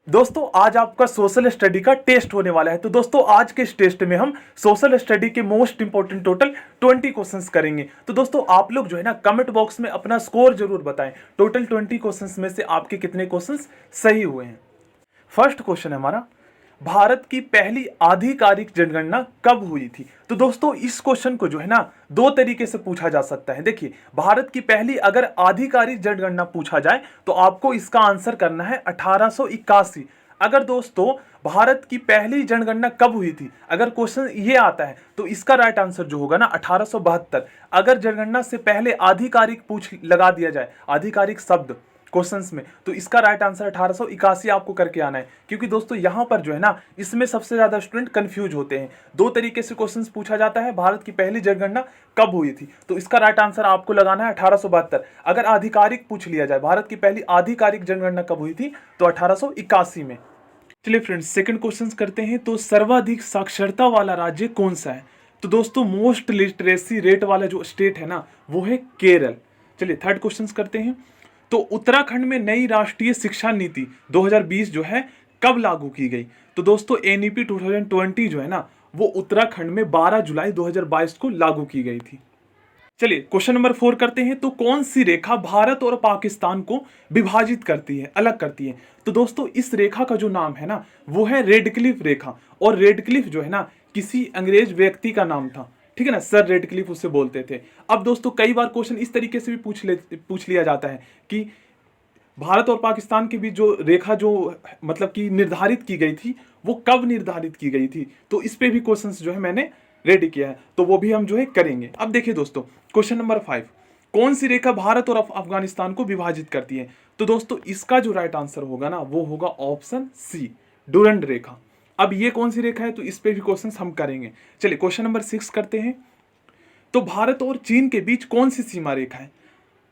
दोस्तों आज आपका सोशल स्टडी का टेस्ट होने वाला है। तो दोस्तों आज के इस टेस्ट में हम सोशल स्टडी के मोस्ट इंपोर्टेंट टोटल 20 क्वेश्चंस करेंगे। तो दोस्तों आप लोग जो है ना कमेंट बॉक्स में अपना स्कोर जरूर बताएं, टोटल 20 क्वेश्चंस में से आपके कितने क्वेश्चंस सही हुए हैं। फर्स्ट क्वेश्चन है हमारा, भारत की पहली आधिकारिक जनगणना कब हुई थी? तो दोस्तों इस क्वेश्चन को जो है ना दो तरीके से पूछा जा सकता है। देखिए, भारत की पहली अगर आधिकारिक जनगणना पूछा जाए तो आपको इसका आंसर करना है 1881। अगर दोस्तों भारत की पहली जनगणना कब हुई थी, अगर क्वेश्चन ये आता है तो इसका राइट आंसर जो होगा ना 1872। अगर जनगणना से पहले आधिकारिक पूछ लगा दिया जाए, आधिकारिक शब्द क्वेश्चंस में, तो इसका राइट आंसर 1881 आपको करके आना है। क्योंकि दोस्तों यहां पर जो है ना इसमें सबसे ज्यादा स्टूडेंट कंफ्यूज होते हैं। दो तरीके से क्वेश्चंस पूछा जाता है, भारत की पहली जनगणना कब हुई थी, तो इसका राइट आंसर आपको लगाना है 1872। अगर आधिकारिक पूछ लिया जाए भारत की पहली आधिकारिक जनगणना कब हुई थी, तो 1881 में। चलिए फ्रेंड्स सेकंड क्वेश्चन करते हैं। तो सर्वाधिक साक्षरता वाला राज्य कौन सा है? तो दोस्तों मोस्ट लिटरेसी रेट वाला जो स्टेट है ना वो है केरल। चलिए थर्ड क्वेश्चन करते हैं। तो उत्तराखंड में नई राष्ट्रीय शिक्षा नीति 2020 जो है कब लागू की गई? तो दोस्तों एनईपी 2020 जो है ना वो उत्तराखंड में 12 जुलाई 2022 को लागू की गई थी। चलिए क्वेश्चन नंबर 4 करते हैं। तो कौन सी रेखा भारत और पाकिस्तान को विभाजित करती है, अलग करती है? तो दोस्तों इस रेखा का जो नाम है ना वो है रेडक्लिफ रेखा। और रेडक्लिफ जो है ना किसी अंग्रेज व्यक्ति का नाम था, ठीक है ना, सर रेडक्लिफ उससे बोलते थे। अब दोस्तों कई बार क्वेश्चन इस तरीके से भी पूछ लिया जाता है कि भारत और पाकिस्तान के बीच जो रेखा जो मतलब कि निर्धारित की गई थी वो कब निर्धारित की गई थी, तो इस पे भी क्वेश्चंस जो है मैंने रेडी किया है, तो वो भी हम जो है करेंगे। अब देखिए दोस्तों क्वेश्चन नंबर 5, कौन सी रेखा भारत और अफगानिस्तान को विभाजित करती है? तो दोस्तों इसका जो राइट आंसर होगा ना वो होगा ऑप्शन सी, डुरंड रेखा। अब ये कौन सी रेखा है, तो इस पे भी क्वेश्चंस हम करेंगे। चलिए क्वेश्चन नंबर 6 करते हैं। तो भारत और चीन के बीच कौन सी सीमा रेखा है?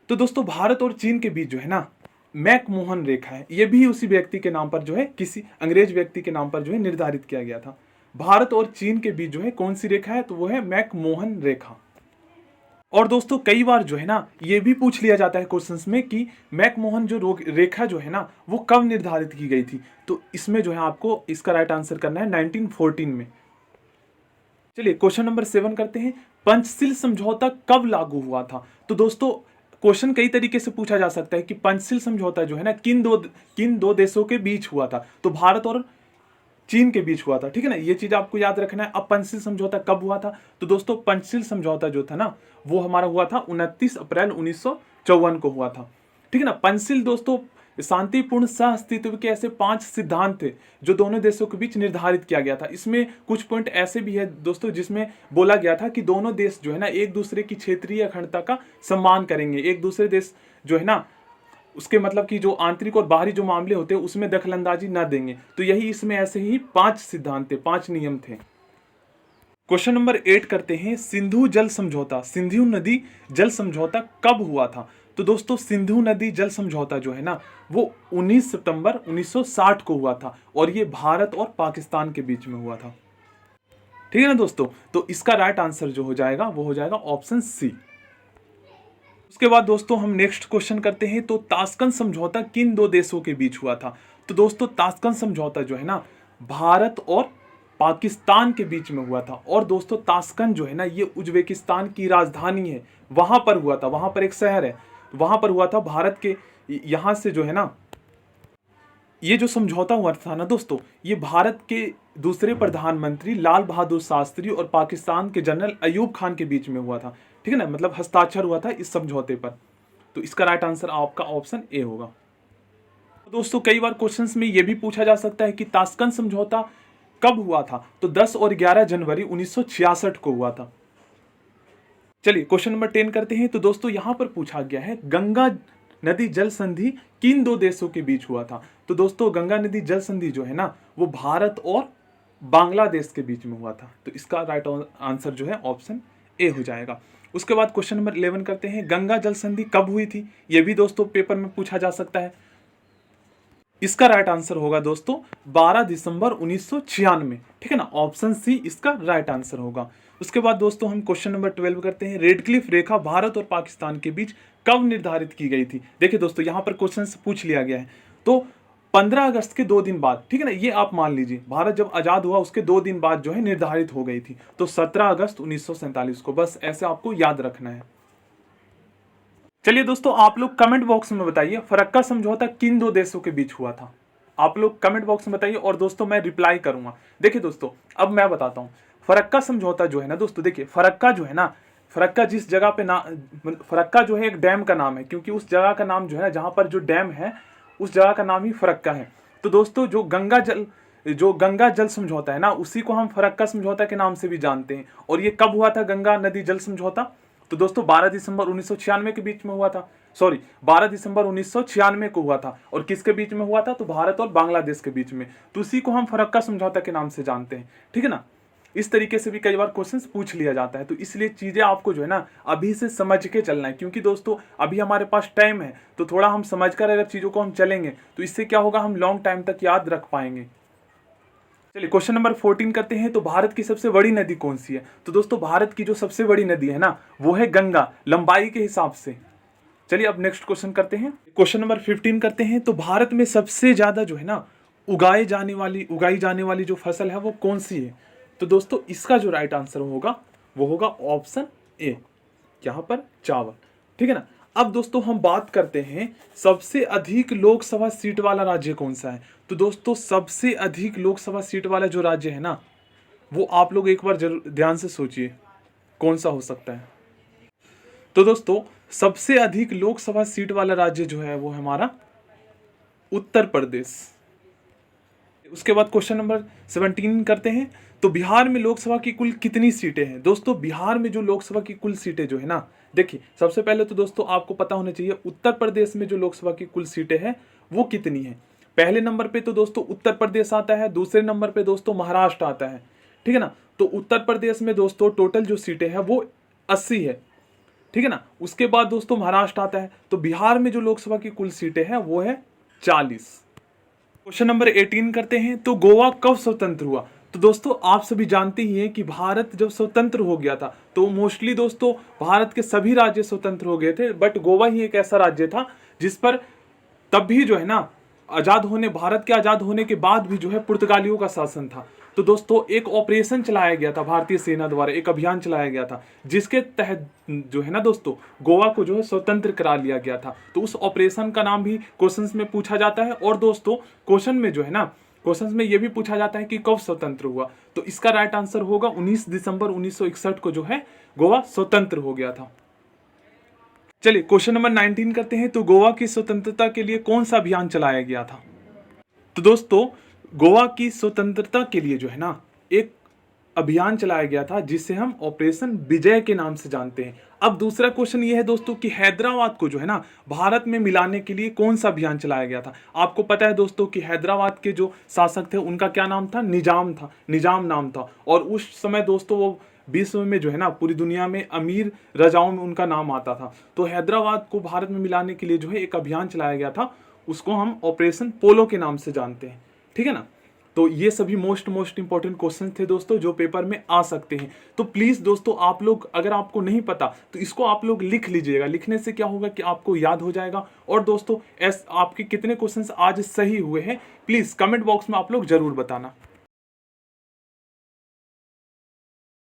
तो दोस्तों भारत और चीन के बीच जो है ना मैकमोहन रेखा है। यह भी उसी व्यक्ति के नाम पर जो है, किसी अंग्रेज व्यक्ति के नाम पर जो है निर्धारित किया गया था। भारत और चीन के बीच जो है कौन सी रेखा है, तो वो है मैकमोहन रेखा। और दोस्तों कई बार जो है ना ये भी पूछ लिया जाता है क्वेश्चंस में कि मैकमोहन जो रेखा जो है ना वो कब निर्धारित की गई थी, तो इसमें जो है आपको इसका राइट आंसर करना है 1914 में। चलिए क्वेश्चन नंबर 7 करते हैं। पंचशील समझौता कब लागू हुआ था? तो दोस्तों क्वेश्चन कई तरीके से पूछा जा सकता है कि पंचशील समझौता जो है ना किन दो देशों के बीच हुआ था, तो भारत और चीन के बीच हुआ था, ठीक है ना, ये चीज आपको याद रखना है। अब पंचशील समझौता कब हुआ था? तो दोस्तों पंचशील समझौता जो था ना वो हमारा हुआ था 29 अप्रैल 1954 को हुआ था, ठीक है ना। पंचशील दोस्तों शांतिपूर्ण सह अस्तित्व के ऐसे 5 सिद्धांत थे जो दोनों देशों के बीच निर्धारित किया गया था। इसमें कुछ पॉइंट ऐसे भी है दोस्तों जिसमें बोला गया था कि दोनों देश जो है ना एक दूसरे की क्षेत्रीय अखंडता का सम्मान करेंगे, एक दूसरे देश जो है ना उसके मतलब कि जो आंतरिक और बाहरी जो मामले होते हैं उसमें दखलंदाजी न देंगे। तो यही इसमें ऐसे ही 5 सिद्धांत थे, 5 नियम थे। क्वेश्चन नंबर 8 करते हैं। सिंधु जल समझौता, सिंधु नदी जल समझौता कब हुआ था? तो दोस्तों सिंधु नदी जल समझौता जो है ना वो 19 सितंबर 1960 को हुआ था और ये भारत और पाकिस्तान के बीच में हुआ था, ठीक है ना दोस्तों। तो इसका राइट आंसर जो हो जाएगा वो हो जाएगा ऑप्शन सी। उसके बाद दोस्तों हम नेक्स्ट क्वेश्चन करते हैं। तो ताशकंद समझौता किन दो देशों के बीच हुआ था? तो दोस्तों ताशकंद समझौता जो है ना भारत और पाकिस्तान के बीच में हुआ था। और दोस्तों ताशकंद जो है ना ये उज्बेकिस्तान की राजधानी है, वहां पर हुआ था, वहां पर एक शहर है, वहां पर हुआ था। भारत के यहां से जो है ना ये जो समझौता हुआ था ना दोस्तों, ये भारत के दूसरे प्रधानमंत्री लाल बहादुर शास्त्री और पाकिस्तान के जनरल अयूब खान के बीच में हुआ था, ठीक है ना, मतलब हस्ताक्षर हुआ था इस समझौते पर। तो इसका राइट आंसर आपका ऑप्शन ए होगा। तो दोस्तों कई बार क्वेश्चंस में यह भी पूछा जा सकता है कि ताशकंद समझौता कब हुआ था? तो 10 और 11 जनवरी 1966 को हुआ था। चलिए क्वेश्चन नंबर 10 करते हैं। तो दोस्तों यहां पर पूछा गया है गंगा नदी जल संधि किन दो देशों के बीच हुआ था? तो दोस्तों गंगा नदी जल संधि जो है ना वो भारत और बांग्लादेश के बीच में हुआ था। तो इसका राइट आंसर जो है ऑप्शन ए हो जाएगा। उसके बाद क्वेश्चन नंबर 11 करते हैं। गंगा जल संधि कब हुई थी? यह भी दोस्तों पेपर में पूछा जा सकता है। इसका राइट आंसर होगा दोस्तों 12 दिसंबर 1996, ठीक है ना, ऑप्शन सी इसका राइट आंसर होगा। उसके बाद दोस्तों हम क्वेश्चन नंबर 12 करते हैं। रेडक्लिफ रेखा भारत और पाकिस्तान के बीच कब निर्धारित की गई थी? देखिए दोस्तों यहाँ पर क्वेश्चन पूछ लिया गया है। तो 15 अगस्त के 2 दिन बाद, ठीक है ना, ये आप मान लीजिए भारत जब आजाद हुआ उसके 2 दिन बाद जो है निर्धारित हो गई थी, तो 17 अगस्त 1947 को, बस ऐसे आपको याद रखना है। चलिए दोस्तों, आप लोग कमेंट बॉक्स में बताइए फरक्का समझौता किन दो देशों के बीच हुआ था। आप लोग कमेंट बॉक्स में बताइए और दोस्तों मैं रिप्लाई करूंगा। देखिए दोस्तों, अब मैं बताता हूं फरक्का समझौता जो है ना दोस्तों, देखिए फरक्का जो है ना, फरक्का जिस जगह पे ना, फरक्का जो है एक डैम का नाम है, क्योंकि उस जगह का नाम जो है ना, जहां पर जो डैम है उस जगह का नाम ही फरक्का है। तो दोस्तों जो गंगा जल समझौता है ना, उसी को हम फरक्का समझौता के नाम से भी जानते हैं। और ये कब हुआ था गंगा नदी जल समझौता? तो दोस्तों 12 दिसंबर 1996 के बीच में हुआ था, सॉरी 12 दिसंबर 1996 को हुआ था। और किसके बीच में हुआ था? तो भारत और बांग्लादेश के बीच में। तो उसी को हम फरक्का समझौता के नाम से जानते हैं, ठीक है ना। इस तरीके से भी कई बार क्वेश्चंस पूछ लिया जाता है, तो इसलिए चीजें आपको जो है ना अभी से समझ के चलना है, क्योंकि दोस्तों अभी हमारे पास टाइम है, तो थोड़ा हम समझकर अगर चीजों को हम चलेंगे तो इससे क्या होगा, हम लॉन्ग टाइम तक याद रख पाएंगे। चलिए क्वेश्चन नंबर 14 करते हैं। तो भारत की सबसे बड़ी नदी कौन सी है? तो दोस्तों भारत की जो सबसे बड़ी नदी है ना वो है गंगा, लंबाई के हिसाब से। चलिए अब नेक्स्ट क्वेश्चन करते हैं, क्वेश्चन नंबर 15 करते हैं। तो भारत में सबसे ज्यादा जो है ना उगाई जाने वाली जो फसल है वो कौन सी है? तो दोस्तों इसका जो राइट आंसर होगा वो होगा ऑप्शन ए, यहाँ पर चावल, ठीक है ना। अब दोस्तों हम बात करते हैं सबसे अधिक लोकसभा सीट वाला राज्य कौन सा है। तो दोस्तों सबसे अधिक लोकसभा सीट वाला जो राज्य है ना, वो आप लोग एक बार जरूर ध्यान से सोचिए कौन सा हो सकता है। तो दोस्तों सबसे अधिक लोकसभा सीट वाला राज्य जो है वो है हमारा उत्तर प्रदेश। उसके बाद क्वेश्चन नंबर 17 करते हैं। तो बिहार में लोकसभा की कुल कितनी सीटें हैं? दोस्तों बिहार में जो लोकसभा की कुल सीटें जो है ना, देखिए सबसे पहले तो दोस्तों आपको पता होना चाहिए उत्तर प्रदेश में जो लोकसभा की कुल सीटें हैं वो कितनी है। पहले नंबर पे तो दोस्तों उत्तर प्रदेश आता है, दूसरे नंबर पे दोस्तों महाराष्ट्र आता है, ठीक है ना। तो उत्तर प्रदेश में दोस्तों टोटल जो सीटें हैं वो 80 है, ठीक है ना। उसके बाद दोस्तों महाराष्ट्र आता है। तो बिहार में जो लोकसभा की कुल सीटें हैं वो है 40। क्वेश्चन नंबर 18 करते हैं। तो गोवा कब स्वतंत्र हुआ? तो दोस्तों आप सभी जानते ही हैं कि भारत जब स्वतंत्र हो गया था तो मोस्टली दोस्तों भारत के सभी राज्य स्वतंत्र हो गए थे, बट गोवा ही एक ऐसा राज्य था जिस पर तब भी जो है ना भारत के आजाद होने के बाद भी जो है पुर्तगालियों का शासन था। तो दोस्तों एक ऑपरेशन चलाया गया था भारतीय सेना द्वारा, एक अभियान चलाया गया था जिसके तहत जो है ना दोस्तों गोवा को जो है स्वतंत्र करा लिया गया था। तो उस ऑपरेशन का नाम भी क्वेश्चंस में पूछा जाता है। और दोस्तों क्वेश्चन में जो है ना, क्वेश्चंस में ये भी पूछा जाता है कि कब स्वतंत्र हुआ। तो इसका राइट आंसर होगा 19 दिसंबर 1961 को जो है गोवा स्वतंत्र हो गया था। चलिए क्वेश्चन नंबर 19 करते हैं। तो गोवा की स्वतंत्रता के लिए कौन सा अभियान चलाया गया था? तो दोस्तों गोवा की स्वतंत्रता के लिए जो है ना एक अभियान चलाया गया था जिसे हम ऑपरेशन विजय के नाम से जानते हैं। अब दूसरा क्वेश्चन ये है दोस्तों कि हैदराबाद को जो है ना भारत में मिलाने के लिए कौन सा अभियान चलाया गया था? आपको पता है दोस्तों कि हैदराबाद के जो शासक थे उनका क्या नाम था? निजाम नाम था। और उस समय दोस्तों वो विश्व में जो है ना पूरी दुनिया में अमीर राजाओं में उनका नाम आता था। तो हैदराबाद को भारत में मिलाने के लिए जो है एक अभियान चलाया गया था, उसको हम ऑपरेशन पोलो के नाम से जानते हैं, ठीक है ना। तो ये सभी मोस्ट इंपॉर्टेंट क्वेश्चन थे दोस्तों जो पेपर में आ सकते हैं। तो प्लीज दोस्तों आप लोग अगर आपको नहीं पता तो इसको आप लोग लिख लीजिएगा, लिखने से क्या होगा कि आपको याद हो जाएगा। और दोस्तों आपके कितने क्वेश्चंस आज सही हुए हैं प्लीज कमेंट बॉक्स में आप लोग जरूर बताना।